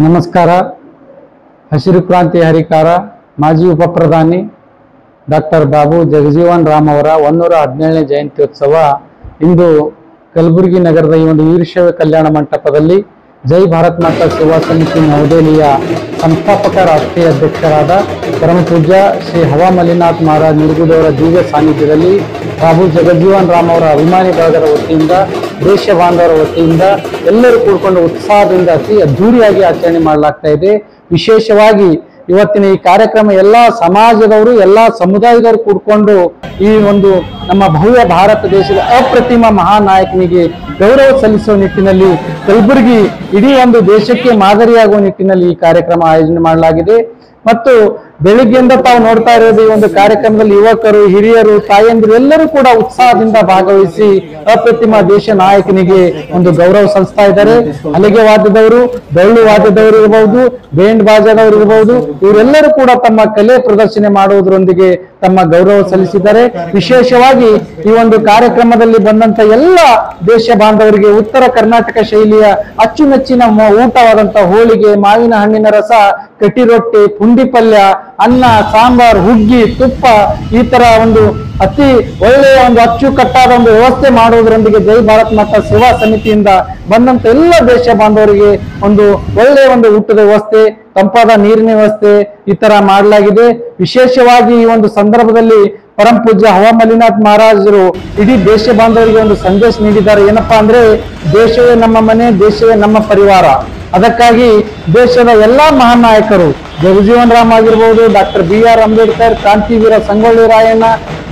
ನಮಸ್ಕಾರ. ಹಸಿರು ಕ್ರಾಂತಿ ಹರಿಕಾರ ಮಾಜಿ ಉಪಪ್ರಧಾನಿ ಡಾಕ್ಟರ್ ಬಾಬು ಜಗಜೀವನ್ ರಾಮ್ ಅವರ 117ನೇ ಜಯಂತ್ಯೋತ್ಸವ ಇಂದು ಕಲಬುರಗಿ ನಗರದ ಈ ಒಂದು ವೀರಶೈವ ಕಲ್ಯಾಣ ಮಂಟಪದಲ್ಲಿ ಜೈ ಭಾರತ್ ಮಾತಾ ಸೇವಾ ಸಮಿತಿ ನವದೆಹಲಿಯ ಸಂಸ್ಥಾಪಕ ರಾಷ್ಟ್ರೀಯ ಅಧ್ಯಕ್ಷರಾದ ಪರಮ ಪೂಜ್ಯ ಶ್ರೀ ಹವಾ ಮಲ್ಲಿನಾಥ್ ಮಹಾರಾಜ್ ನಿರ್ಗುದವರ ದಿವ್ಯ ಸಾನ್ನಿಧ್ಯದಲ್ಲಿ ಬಾಬು ಜಗಜೀವನ್ ರಾಮ್ ಅವರ ಅಭಿಮಾನಿ ಬಳಗದ ವತಿಯಿಂದ ದೇಶ ಬಾಂಧವರ ವತಿಯಿಂದ ಎಲ್ಲರೂ ಕೂಡಿಕೊಂಡು ಉತ್ಸಾಹದಿಂದ ಅತಿ ಅದ್ಧೂರಿಯಾಗಿ ಆಚರಣೆ ಮಾಡಲಾಗ್ತಾ ಇದೆ. ವಿಶೇಷವಾಗಿ ಇವತ್ತಿನ ಈ ಕಾರ್ಯಕ್ರಮ ಎಲ್ಲಾ ಸಮಾಜದವರು ಎಲ್ಲಾ ಸಮುದಾಯದವರು ಕೂಡ್ಕೊಂಡು ಈ ಒಂದು ನಮ್ಮ ಭವ್ಯ ಭಾರತ ದೇಶದ ಅಪ್ರತಿಮ ಮಹಾನಾಯಕನಿಗೆ ಗೌರವ ಸಲ್ಲಿಸುವ ನಿಟ್ಟಿನಲ್ಲಿ ಕಲಬುರಗಿ ಇಡೀ ಒಂದು ದೇಶಕ್ಕೆ ಮಾದರಿಯಾಗುವ ನಿಟ್ಟಿನಲ್ಲಿ ಈ ಕಾರ್ಯಕ್ರಮ ಆಯೋಜನೆ ಮಾಡಲಾಗಿದೆ. ಮತ್ತು ಬೆಳಿಗ್ಗೆಯಿಂದ ತಾವು ನೋಡ್ತಾ ಇರೋದು ಈ ಒಂದು ಕಾರ್ಯಕ್ರಮದಲ್ಲಿ ಯುವಕರು, ಹಿರಿಯರು, ತಾಯಂದಿರು ಎಲ್ಲರೂ ಕೂಡ ಉತ್ಸಾಹದಿಂದ ಭಾಗವಹಿಸಿ ಅಪ್ರತಿಮ ದೇಶ ನಾಯಕನಿಗೆ ಒಂದು ಗೌರವ ಸಲ್ಲಿಸ್ತಾ ಇದ್ದಾರೆ. ಹಲಿಗೆ ವಾದ್ಯದವರು, ಡೊಳ್ಳು ವಾದ್ಯದವರು ಇರಬಹುದು, ಬೇಂಡ್ ಬಾಜಾದವರು ಇರಬಹುದು, ಇವರೆಲ್ಲರೂ ಕೂಡ ತಮ್ಮ ಕಲೆ ಪ್ರದರ್ಶನ ಮಾಡುವುದರೊಂದಿಗೆ ತಮ್ಮ ಗೌರವ ಸಲ್ಲಿಸಿದ್ದಾರೆ. ವಿಶೇಷವಾಗಿ ಈ ಒಂದು ಕಾರ್ಯಕ್ರಮದಲ್ಲಿ ಬಂದಂತ ಎಲ್ಲ ದೇಶ ಬಾಂಧವರಿಗೆ ಉತ್ತರ ಕರ್ನಾಟಕ ಶೈಲಿಯ ಅಚ್ಚುಮೆಚ್ಚಿನ ಊಟವಾದಂತ ಹೋಳಿಗೆ, ಮಾವಿನ ಹಣ್ಣಿನ ರಸ, ಕಟಿ ರೊಟ್ಟಿ, ಪುಂಡಿ ಪಲ್ಯ, ಅನ್ನ, ಸಾಂಬಾರ್, ಹುಗ್ಗಿ, ತುಪ್ಪ ಈ ತರ ಒಂದು ಅತಿ ಒಳ್ಳೆಯ ಒಂದು ಅಚ್ಚುಕಟ್ಟಾದ ಒಂದು ವ್ಯವಸ್ಥೆ ಮಾಡುವುದರೊಂದಿಗೆ ಜೈ ಭಾರತ್ ಮಾತಾ ಸೇವಾ ಸಮಿತಿಯಿಂದ ಬಂದಂತ ಎಲ್ಲ ದೇಶ ಬಾಂಧವರಿಗೆ ಒಂದು ಒಳ್ಳೆಯ ಒಂದು ಊಟದ ವ್ಯವಸ್ಥೆ, ತಂಪಾದ ನೀರಿನ ವ್ಯವಸ್ಥೆ ಈ ತರ ಮಾಡಲಾಗಿದೆ. ವಿಶೇಷವಾಗಿ ಈ ಒಂದು ಸಂದರ್ಭದಲ್ಲಿ ಪರಮ ಪೂಜ್ಯ ಹವಾ ಮಲ್ಲಿನಾಥ್ ಮಹಾರಾಜರು ಇಡೀ ದೇಶ ಬಾಂಧವರಿಗೆ ಒಂದು ಸಂದೇಶ ನೀಡಿದ್ದಾರೆ. ಏನಪ್ಪಾ ಅಂದ್ರೆ, ದೇಶವೇ ನಮ್ಮ ಮನೆ, ದೇಶವೇ ನಮ್ಮ ಪರಿವಾರ. ಅದಕ್ಕಾಗಿ ದೇಶದ ಎಲ್ಲಾ ಮಹಾನ್ ನಾಯಕರು, ಜಗಜೀವನ್ ರಾಮ್ ಆಗಿರ್ಬೋದು, ಡಾಕ್ಟರ್ BR ಅಂಬೇಡ್ಕರ್, ಕ್ರಾಂತಿವೀರ ಸಂಗೊಳ್ಳಿ ರಾಯಣ್ಣ,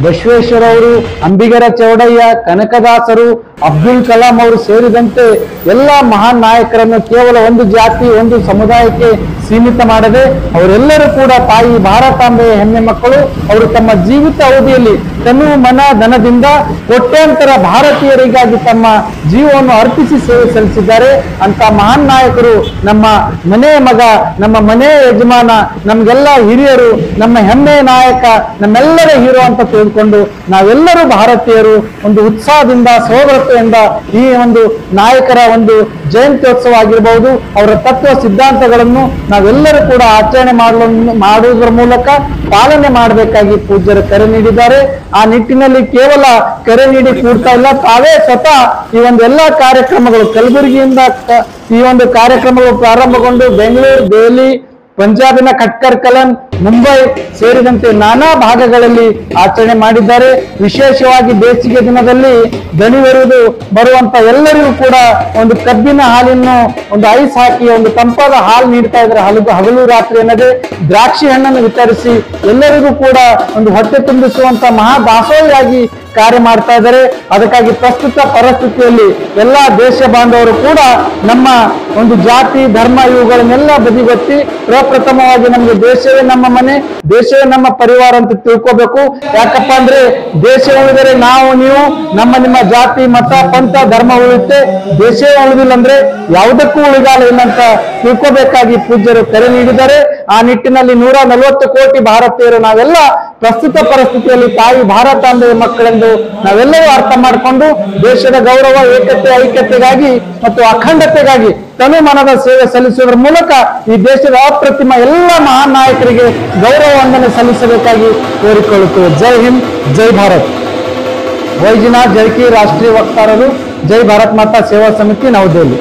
ಬಸವೇಶ್ವರ ಅವರು, ಅಂಬಿಗರ ಚೌಡಯ್ಯ, ಕನಕದಾಸರು, ಅಬ್ದುಲ್ ಕಲಾಂ ಅವರು ಸೇರಿದಂತೆ ಎಲ್ಲ ಮಹಾನ್ ನಾಯಕರನ್ನು ಕೇವಲ ಒಂದು ಜಾತಿ, ಒಂದು ಸಮುದಾಯಕ್ಕೆ ಸೀಮಿತ ಮಾಡದೆ ಅವರೆಲ್ಲರೂ ಕೂಡ ತಾಯಿ ಭಾರತಾಂಬೆಯ ಹೆಮ್ಮೆ ಮಕ್ಕಳು. ಅವರು ತಮ್ಮ ಜೀವಿತ ಅವಧಿಯಲ್ಲಿ ತನು ಮನ ಧನದಿಂದ ಕೋಟ್ಯಾಂತರ ಭಾರತೀಯರಿಗಾಗಿ ತಮ್ಮ ಜೀವವನ್ನು ಅರ್ಪಿಸಿ ಸೇವೆ ಸಲ್ಲಿಸಿದ್ದಾರೆ. ಅಂತ ಮಹಾನ್ ನಾಯಕರು ನಮ್ಮ ಮನೆಯ ಮಗ, ನಮ್ಮ ಮನೆಯ ಯಜಮಾನ, ನಮ್ಗೆಲ್ಲ ಹಿರಿಯರು, ನಮ್ಮ ಹೆಮ್ಮೆಯ ನಾಯಕ, ನಮ್ಮೆಲ್ಲರ ಹೀರೋ ಅಂತ ತಿಳಿದುಕೊಂಡು ನಾವೆಲ್ಲರೂ ಭಾರತೀಯರು ಒಂದು ಉತ್ಸಾಹದಿಂದ ಸಹೋದರತೆಯಿಂದ ಈ ಒಂದು ನಾಯಕರ ಒಂದು ಜಯಂತ್ಯೋತ್ಸವ ಆಗಿರಬಹುದು, ಅವರ ತತ್ವ ಸಿದ್ಧಾಂತಗಳನ್ನು ನಾವೆಲ್ಲರೂ ಕೂಡ ಆಚರಣೆ ಮಾಡುವುದರ ಮೂಲಕ ಪಾಲನೆ ಮಾಡಬೇಕಾಗಿ ಪೂಜ್ಯರು ಕರೆ ನೀಡಿದ್ದಾರೆ. ಆ ನಿಟ್ಟಿನಲ್ಲಿ ಕೇವಲ ಕರೆ ನೀಡಿ ಕೂಡ್ತಾ ಇಲ್ಲ, ತಾವೇ ಸ್ವತಃ ಈ ಒಂದು ಎಲ್ಲ ಕಾರ್ಯಕ್ರಮಗಳು ಕಲಬುರಗಿಯಿಂದ ಈ ಒಂದು ಕಾರ್ಯಕ್ರಮಗಳು ಪ್ರಾರಂಭಗೊಂಡು ಬೆಂಗಳೂರು, ದೆಹಲಿ, ಪಂಜಾಬಿನ ಖಟ್ಕರ್ ಕಲನ್, ಮುಂಬೈ ಸೇರಿದಂತೆ ನಾನಾ ಭಾಗಗಳಲ್ಲಿ ಆಚರಣೆ ಮಾಡಿದ್ದಾರೆ. ವಿಶೇಷವಾಗಿ ಬೇಸಿಗೆ ದಿನದಲ್ಲಿ ದಣಿವರಿದು ಬರುವಂತ ಎಲ್ಲರಿಗೂ ಕೂಡ ಒಂದು ಕಬ್ಬಿನ ಹಾಲನ್ನು ಒಂದು ಐಸ್ ಹಾಕಿ ಒಂದು ತಂಪಾದ ಹಾಲು ನೀಡ್ತಾ ಇದ್ದಾರೆ. ಹಗಲು ರಾತ್ರಿ ಅನ್ನದೇ ದ್ರಾಕ್ಷಿ ಹಣ್ಣನ್ನು ವಿತರಿಸಿ ಎಲ್ಲರಿಗೂ ಕೂಡ ಒಂದು ಹೊಟ್ಟೆ ತುಂಬಿಸುವಂತ ಮಹಾ ದಾಸೋಹಿಯಾಗಿ ಕಾರ್ಯ ಮಾಡ್ತಾ ಇದ್ದಾರೆ. ಅದಕ್ಕಾಗಿ ಪ್ರಸ್ತುತ ಪರಿಸ್ಥಿತಿಯಲ್ಲಿ ಎಲ್ಲಾ ದೇಶ ಬಾಂಧವರು ಕೂಡ ನಮ್ಮ ಒಂದು ಜಾತಿ, ಧರ್ಮ ಇವುಗಳನ್ನೆಲ್ಲ ಬದಿಗೊತ್ತಿ ಪ್ರಪ್ರಥಮವಾಗಿ ನಮಗೆ ದೇಶವೇ ನಮ್ಮ ಮನೆ, ದೇಶವೇ ನಮ್ಮ ಪರಿವಾರ ಅಂತ ತಿಳ್ಕೋಬೇಕು. ಯಾಕಪ್ಪ ಅಂದ್ರೆ ದೇಶ ಉಳಿದರೆ ನಾವು ನೀವು, ನಮ್ಮ ನಿಮ್ಮ ಜಾತಿ, ಮತ, ಪಂಥ, ಧರ್ಮ ಉಳಿಯುತ್ತೆ. ದೇಶವೇ ಉಳಿದಿಲ್ಲ ಅಂದ್ರೆ ಯಾವುದಕ್ಕೂ ಉಳಿಗಾಲ ಇಲ್ಲ ಅಂತ ತಿಳ್ಕೋಬೇಕಾಗಿ ಪೂಜ್ಯರು ಕರೆ ನೀಡಿದ್ದಾರೆ. ಆ ನಿಟ್ಟಿನಲ್ಲಿ 140 ಕೋಟಿ ಭಾರತೀಯರು ನಾವೆಲ್ಲ ಪ್ರಸ್ತುತ ಪರಿಸ್ಥಿತಿಯಲ್ಲಿ ತಾಯಿ ಭಾರತಾಂಬೆಯ ಮಕ್ಕಳೆಂದು ನಾವೆಲ್ಲರೂ ಅರ್ಥ ಮಾಡಿಕೊಂಡು ದೇಶದ ಗೌರವ, ಏಕತೆ, ಐಕ್ಯತೆಗಾಗಿ ಮತ್ತು ಅಖಂಡತೆಗಾಗಿ ತನು ಮನದ ಸೇವೆ ಸಲ್ಲಿಸುವುದರ ಮೂಲಕ ಈ ದೇಶದ ಅಪ್ರತಿಮ ಎಲ್ಲ ಮಹಾನ್ ನಾಯಕರಿಗೆ ಗೌರವ ವಂದನೆ ಸಲ್ಲಿಸಬೇಕಾಗಿ ಕೋರಿಕೊಳ್ಳುತ್ತೇವೆ. ಜೈ ಹಿಂದ್, ಜೈ ಭಾರತ್. ವೈಜನಾಥ್ ಜರ್ಕಿ, ರಾಷ್ಟ್ರೀಯ ವಕ್ತಾರರು, ಜೈ ಭಾರತ್ ಮಾತಾ ಸೇವಾ ಸಮಿತಿ, ನವದೆಹಲಿ.